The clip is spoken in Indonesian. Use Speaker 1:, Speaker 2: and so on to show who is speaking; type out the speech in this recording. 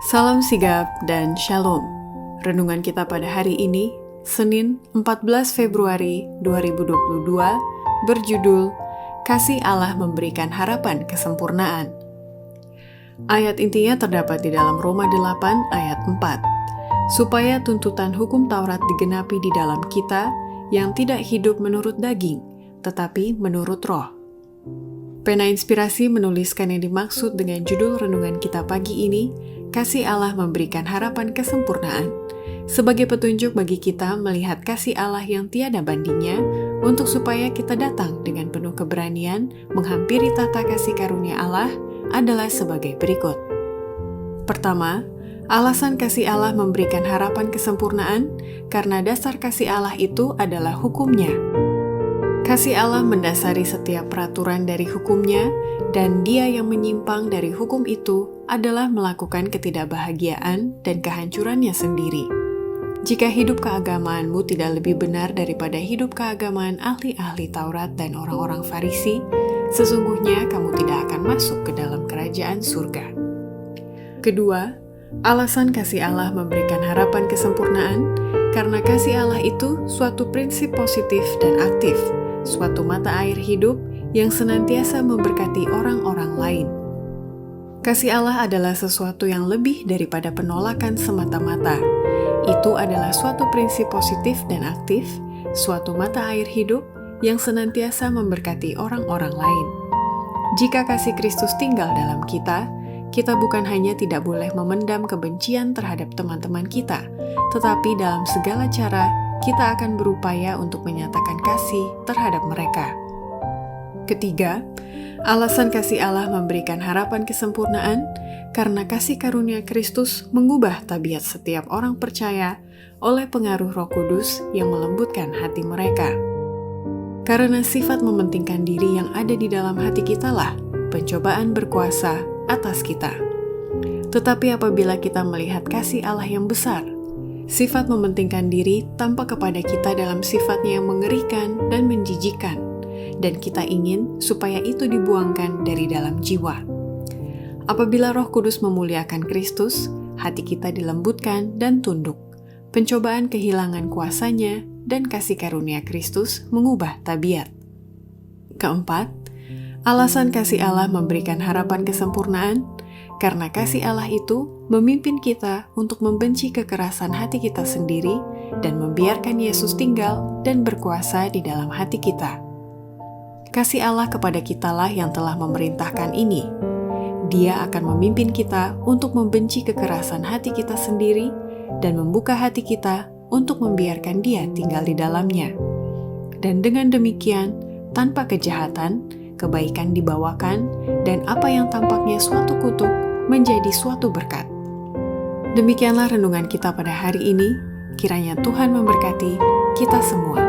Speaker 1: Salam sigap dan shalom. Renungan kita pada hari ini, Senin 14 Februari 2022, berjudul Kasih Allah Memberikan Harapan Kesempurnaan. Ayat intinya terdapat di dalam Roma 8 ayat 4. Supaya tuntutan hukum Taurat digenapi di dalam kita yang tidak hidup menurut daging, tetapi menurut roh. Pena Inspirasi menuliskan yang dimaksud dengan judul renungan kita pagi ini, Kasih Allah Memberikan Harapan Kesempurnaan, sebagai petunjuk bagi kita melihat kasih Allah yang tiada bandingnya, untuk supaya kita datang dengan penuh keberanian menghampiri tata kasih karunia Allah adalah sebagai berikut. Pertama, alasan kasih Allah memberikan harapan kesempurnaan, karena dasar kasih Allah itu adalah hukumnya. Kasih Allah mendasari setiap peraturan dari hukumnya, dan dia yang menyimpang dari hukum itu adalah melakukan ketidakbahagiaan dan kehancurannya sendiri. Jika hidup keagamaanmu tidak lebih benar daripada hidup keagamaan ahli-ahli Taurat dan orang-orang Farisi, sesungguhnya kamu tidak akan masuk ke dalam kerajaan surga. Kedua, alasan kasih Allah memberikan harapan kesempurnaan, karena kasih Allah itu suatu prinsip positif dan aktif, suatu mata air hidup yang senantiasa memberkati orang-orang lain. Kasih Allah adalah sesuatu yang lebih daripada penolakan semata-mata. Itu adalah suatu prinsip positif dan aktif, suatu mata air hidup yang senantiasa memberkati orang-orang lain. Jika kasih Kristus tinggal dalam kita, kita bukan hanya tidak boleh memendam kebencian terhadap teman-teman kita, tetapi dalam segala cara kita akan berupaya untuk menyatakan kasih terhadap mereka. Ketiga, alasan kasih Allah memberikan harapan kesempurnaan, karena kasih karunia Kristus mengubah tabiat setiap orang percaya oleh pengaruh Roh Kudus yang melembutkan hati mereka. Karena sifat mementingkan diri yang ada di dalam hati kitalah pencobaan berkuasa atas kita. Tetapi apabila kita melihat kasih Allah yang besar, sifat mementingkan diri tampak kepada kita dalam sifatnya yang mengerikan dan menjijikkan, dan kita ingin supaya itu dibuangkan dari dalam jiwa. Apabila Roh Kudus memuliakan Kristus, hati kita dilembutkan dan tunduk. Pencobaan kehilangan kuasanya, dan kasih karunia Kristus mengubah tabiat. Keempat, alasan kasih Allah memberikan harapan kesempurnaan, karena kasih Allah itu memimpin kita untuk membenci kekerasan hati kita sendiri dan membiarkan Yesus tinggal dan berkuasa di dalam hati kita. Kasih Allah kepada kitalah yang telah memerintahkan ini. Dia akan memimpin kita untuk membenci kekerasan hati kita sendiri dan membuka hati kita untuk membiarkan Dia tinggal di dalamnya. Dan dengan demikian, tanpa kejahatan, kebaikan dibawakan, dan apa yang tampaknya suatu kutuk menjadi suatu berkat. Demikianlah renungan kita pada hari ini. Kiranya Tuhan memberkati kita semua.